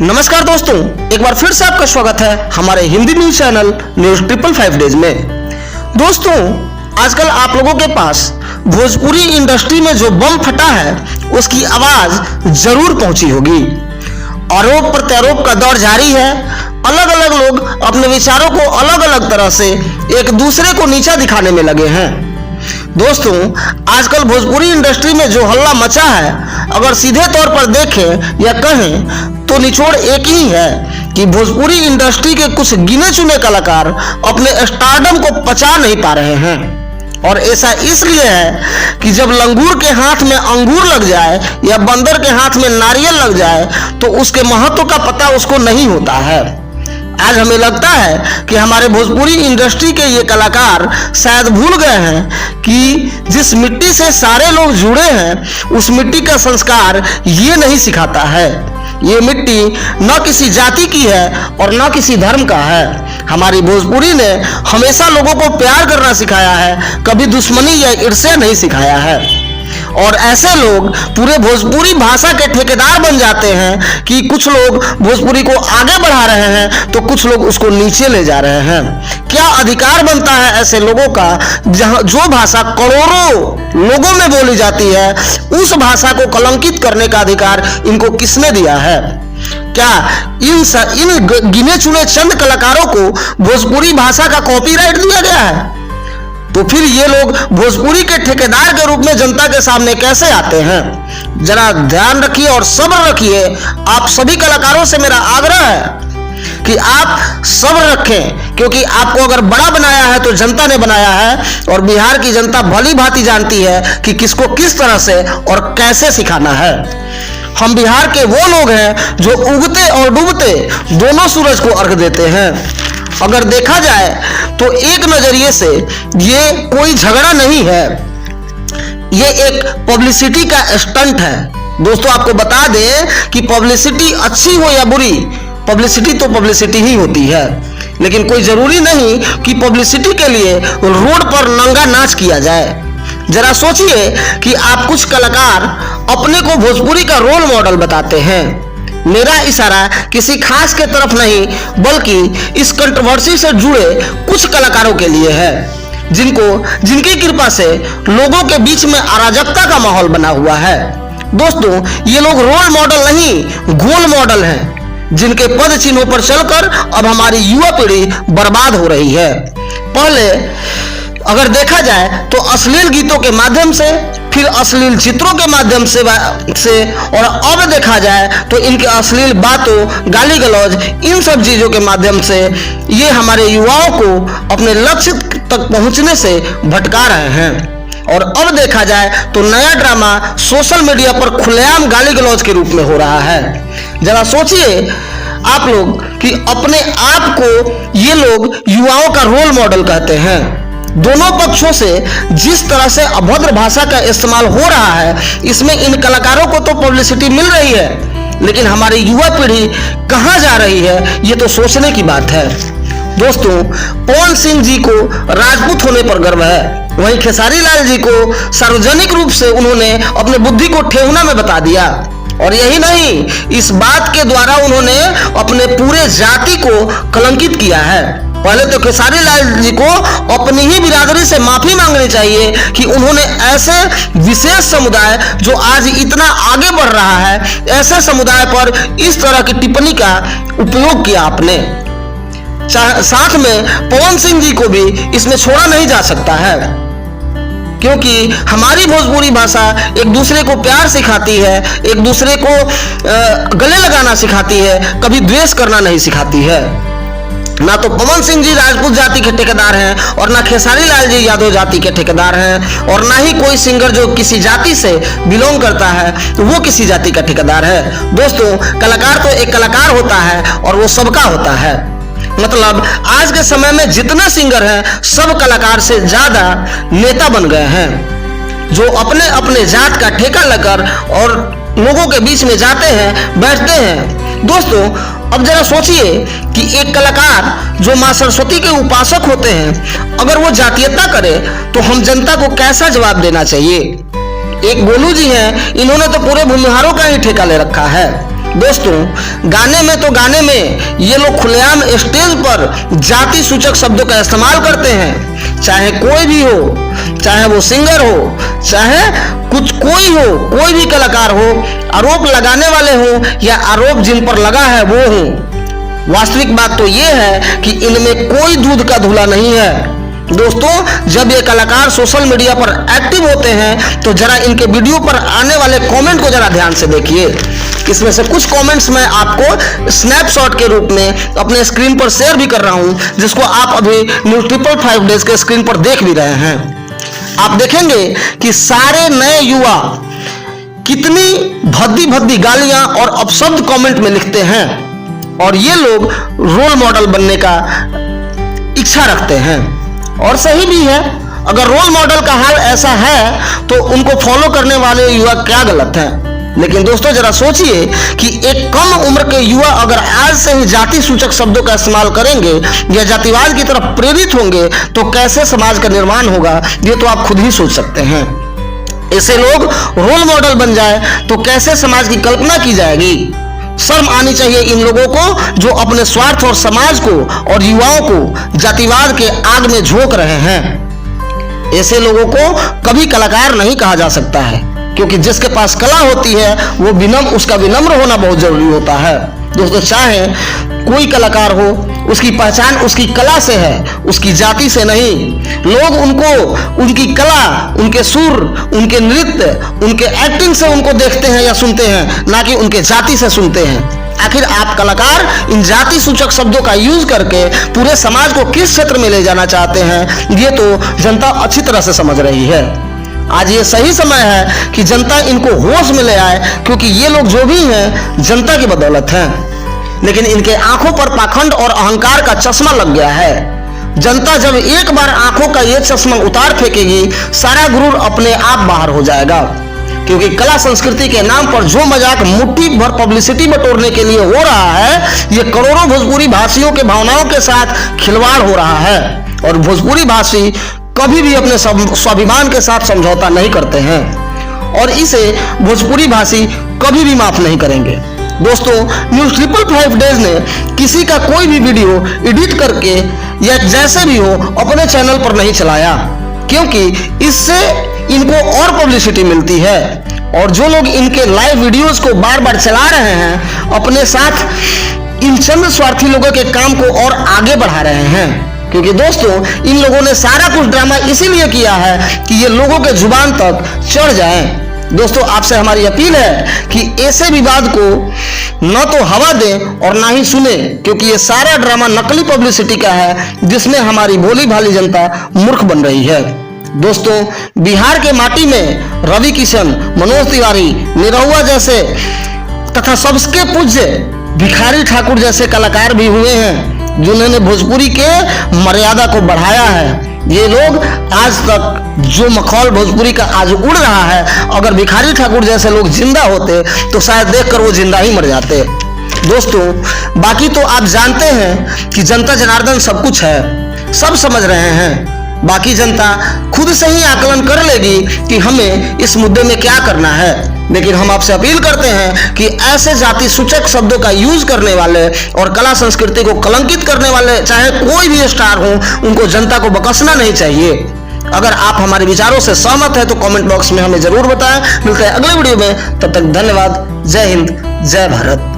नमस्कार दोस्तों, एक बार फिर से आपका स्वागत है हमारे Hindi news channel news 555 days में। दोस्तों, आजकल आप लोगों के पास भोजपुरी इंडस्ट्री में जो बम फटा है उसकी आवाज जरूर पहुंची होगी। आरोप प्रत्यारोप का दौर जारी है। अलग अलग लोग अपने विचारों को अलग अलग तरह से एक दूसरे को नीचा दिखाने में लगे हैं। दोस्तों, आजकल भोजपुरी इंडस्ट्री में जो हल्ला मचा है, अगर सीधे तौर पर देखें या कहें तो निचोड़ एक ही है कि भोजपुरी इंडस्ट्री के कुछ गिने चुने कलाकार अपने स्टारडम को पचा नहीं पा रहे हैं। और ऐसा इसलिए है कि जब लंगूर के हाथ में अंगूर लग जाए या बंदर के हाथ में नारियल लग जाए तो उसके महत्व का पता उसको नहीं होता है। आज हमें लगता है कि हमारे भोजपुरी इंडस्ट्री के ये कलाकार शायद भूल गए हैं कि जिस मिट्टी से सारे लोग जुड़े हैं उस मिट्टी का संस्कार ये नहीं सिखाता है। ये मिट्टी न किसी जाति की है और न किसी धर्म का है। हमारी भोजपुरी ने हमेशा लोगों को प्यार करना सिखाया है, कभी दुश्मनी या ईर्ष्या नहीं सिखाया है। और ऐसे लोग पूरे भोजपुरी भाषा के ठेकेदार बन जाते हैं कि कुछ लोग भोजपुरी को आगे बढ़ा रहे हैं तो कुछ लोग उसको नीचे ले जा रहे हैं। क्या अधिकार बनता है ऐसे लोगों का जहां जो भाषा करोड़ों लोगों में बोली जाती है, उस भाषा को कलंकित करने का अधिकार इनको किसने दिया है? क्या इन गिने चुने चंद कलाकारों को भोजपुरी भाषा का कॉपीराइट दिया गया है? तो फिर ये लोग भोजपुरी के ठेकेदार के रूप में जनता के सामने कैसे आते हैं? जरा ध्यान रखिए और सब्र रखिए। आप सभी कलाकारों से मेरा आग्रह है कि आप सब्र रखें, क्योंकि आपको अगर बड़ा बनाया है तो जनता ने बनाया है और बिहार की जनता भली भांति जानती है कि किसको किस तरह से और कैसे सिखाना है। हम बिहार के वो लोग हैं जो उगते और डूबते दोनों सूरज को अर्घ देते हैं। अगर देखा जाए तो एक नजरिए से ये कोई झगड़ा नहीं है, ये एक पब्लिसिटी का स्टंट है। दोस्तों, आपको बता दें कि पब्लिसिटी अच्छी हो या बुरी, पब्लिसिटी तो पब्लिसिटी ही होती है। लेकिन कोई जरूरी नहीं कि पब्लिसिटी के लिए रोड पर नंगा नाच किया जाए। जरा सोचिए कि आप कुछ कलाकार अपने को भोजपुरी का रोल मॉडल बताते हैं। मेरा इशारा किसी खास के तरफ नहीं, बल्कि इस कंट्रोवर्सी से जुड़े कुछ कलाकारों के लिए है जिनकी कृपा से लोगों के बीच में अराजकता का माहौल बना हुआ है। दोस्तों, ये लोग रोल मॉडल नहीं, गोल मॉडल हैं, जिनके पद चिन्हों पर चलकर अब हमारी युवा पीढ़ी बर्बाद हो रही है। पहले अगर देखा जाए तो अश्लील गीतों के माध्यम से, फिर अश्लील चित्रों के माध्यम से और अब देखा जाए तो इनके अश्लील बातों, गाली गलौज, इन सब चीजों के माध्यम से ये हमारे युवाओं को अपने लक्ष्य तक पहुंचने से भटका रहे हैं। और अब देखा जाए तो नया ड्रामा सोशल मीडिया पर खुलेआम गाली गलौज के रूप में हो रहा है। जरा सोचिए आप लोग कि अपने आप को ये लोग युवाओं का रोल मॉडल कहते हैं। दोनों पक्षों से जिस तरह से अभद्र भाषा का इस्तेमाल हो रहा है, इसमें इन कलाकारों को तो पब्लिसिटी मिल रही है, लेकिन हमारी युवा पीढ़ी कहां जा रही है, ये तो सोचने की बात है। दोस्तों, पवन सिंह जी को राजपूत होने पर गर्व है, वहीं खेसारी लाल जी को सार्वजनिक रूप से उन्होंने अपने बुद्धि को ठेहुना में बता दिया। और यही नहीं, इस बात के द्वारा उन्होंने अपने पूरे जाति को कलंकित किया है। पहले तो खेसारी लाल जी को अपनी ही बिरादरी से माफी मांगनी चाहिए कि उन्होंने ऐसे विशेष समुदाय जो आज इतना आगे बढ़ रहा है, ऐसे समुदाय पर इस तरह की टिप्पणी का उपयोग किया आपने। साथ में पवन सिंह जी को भी इसमें छोड़ा नहीं जा सकता है, क्योंकि हमारी भोजपुरी भाषा एक दूसरे को प्यार सिखाती है, एक दूसरे को गले लगाना सिखाती है, कभी द्वेष करना नहीं सिखाती है। ना तो पवन सिंह जी राजपूत जाति के ठेकेदार हैं और ना खेसारी लाल जी यादव जाति के ठेकेदार हैं, और ना ही कोई सिंगर जो किसी जाति से बिलोंग करता है तो वो किसी जाति का ठेकेदार है। दोस्तों, कलाकार तो एक कलाकार होता है और वो सबका होता है। मतलब आज के समय में जितने सिंगर हैं सब कलाकार से ज्यादा नेता बन गए हैं, जो अपने अपने जात का ठेका लेकर और लोगों के बीच में जाते हैं, बैठते हैं। दोस्तों, अब जरा सोचिए कि एक कलाकार जो मां सरस्वती के उपासक होते हैं, अगर वो जातीयता करे तो हम जनता को कैसा जवाब देना चाहिए? एक गोलू जी हैं, इन्होंने तो पूरे भूमिहारों का ही ठेका ले रखा है। दोस्तों गाने में ये लोग खुलेआम स्टेज पर जाति सूचक शब्दों का इस्तेमाल करते हैं। चाहे कोई भी हो, चाहे वो सिंगर हो, चाहे कोई भी कलाकार हो, आरोप लगाने वाले हो या आरोप जिन पर लगा है वो हो। वास्तविक बात तो ये है कि इनमें कोई दूध का धुला नहीं है। दोस्तों जब ये कलाकार सोशल मीडिया पर एक्टिव होते हैं तो जरा इनके वीडियो पर आने वाले कमेंट को जरा ध्यान से देखिए। इसमें से कुछ कमेंट्स मैं आपको स्नैपशॉट के रूप में अपने स्क्रीन पर शेयर भी कर रहा हूं, जिसको आप अभी न्यूज़ 555 डेज के स्क्रीन पर देख भी रहे हैं। आप देखेंगे कि सारे नए युवा कितनी भद्दी भद्दी गालियां और अपशब्द कमेंट में लिखते हैं और ये लोग रोल मॉडल बनने का इच्छा रखते हैं और सही भी है। अगर रोल मॉडल का हाल ऐसा है तो उनको फॉलो करने वाले युवा क्या गलत है। लेकिन दोस्तों जरा सोचिए कि एक कम उम्र के युवा अगर आज से ही जाति सूचक शब्दों का इस्तेमाल करेंगे या जातिवाद की तरफ प्रेरित होंगे तो कैसे समाज का निर्माण होगा, ये तो आप खुद ही सोच सकते हैं। ऐसे लोग रोल मॉडल बन जाए तो कैसे समाज की कल्पना की जाएगी। शर्म आनी चाहिए इन लोगों को जो अपने स्वार्थ और समाज को और युवाओं को जातिवाद के आग में झोंक रहे हैं। ऐसे लोगों को कभी कलाकार नहीं कहा जा सकता है, क्योंकि जिसके पास कला होती है उसका विनम्र होना बहुत जरूरी होता है। दोस्तों चाहे कोई कलाकार हो, उसकी पहचान उसकी कला से है, उसकी जाति से नहीं। लोग उनको उनकी कला, उनके सुर, उनके नृत्य, उनके एक्टिंग से उनको देखते हैं या सुनते हैं, ना कि उनके जाति से सुनते हैं। आखिर आप कलाकार इन जाति सूचक शब्दों का यूज करके पूरे समाज को किस क्षेत्र में ले जाना चाहते हैं, ये तो जनता अच्छी तरह से समझ रही है। आज ये सही समय है कि जनता इनको होश में ले आए, क्योंकि ये लोग जो भी हैं जनता की बदौलत हैं। लेकिन इनके आंखों पर पाखंड और अहंकार का चश्मा लग गया है। जनता जब एक बार आंखों का ये चश्मा उतार फेंकेगी, सारा गुरूर अपने आप बाहर हो जाएगा। क्योंकि कला संस्कृति के नाम पर जो मजाक मुट्ठी भर पब्लिसिटी बटोरने के लिए हो रहा है, ये करोड़ों भोजपुरी भाषियों के भावनाओं के साथ खिलवाड़ हो रहा है। और भोजपुरी भाषी कभी भी अपने स्वाभिमान के साथ समझौता नहीं करते हैं और इसे भोजपुरी भाषी कभी भी माफ नहीं करेंगे। दोस्तों न्यूज़ 555 डेज ने किसी का कोई भी वीडियो एडिट करके या जैसे भी हो अपने चैनल पर नहीं चलाया, क्योंकि इससे इनको और पब्लिसिटी मिलती है। और जो लोग इनके लाइव वीडियोस को बार बार चला रहे हैं, अपने साथ इन चंद स्वार्थी लोगों के काम को और आगे बढ़ा रहे हैं। क्योंकि दोस्तों इन लोगों ने सारा कुछ ड्रामा इसीलिए किया है कि ये लोगों के जुबान तक चढ़ जाएं। दोस्तों आपसे हमारी अपील है कि ऐसे विवाद को न तो हवा दें और ना ही सुने, क्योंकि ये सारा ड्रामा नकली पब्लिसिटी का है जिसमें हमारी भोली भाली जनता मूर्ख बन रही है। दोस्तों बिहार के माटी में रवि किशन, मनोज तिवारी, निरहुआ जैसे तथा सबके पूज्य भिखारी ठाकुर जैसे कलाकार भी हुए हैं जिन्होंने भोजपुरी के मर्यादा को बढ़ाया है। ये लोग आज तक जो मखौल भोजपुरी का आज उड़ रहा है, अगर भिखारी ठाकुर जैसे लोग जिंदा होते तो शायद देखकर वो जिंदा ही मर जाते। दोस्तों बाकी तो आप जानते हैं कि जनता जनार्दन सब कुछ है, सब समझ रहे हैं। बाकी जनता खुद से ही आकलन कर लेगी कि हमें इस मुद्दे में क्या करना है। लेकिन हम आपसे अपील करते हैं कि ऐसे जाति सूचक शब्दों का यूज करने वाले और कला संस्कृति को कलंकित करने वाले चाहे कोई भी स्टार हो, उनको जनता को बकसना नहीं चाहिए। अगर आप हमारे विचारों से सहमत हैं तो कमेंट बॉक्स में हमें जरूर बताएं। मिलते हैं अगले वीडियो में, तब तक धन्यवाद। जय हिंद, जय भारत।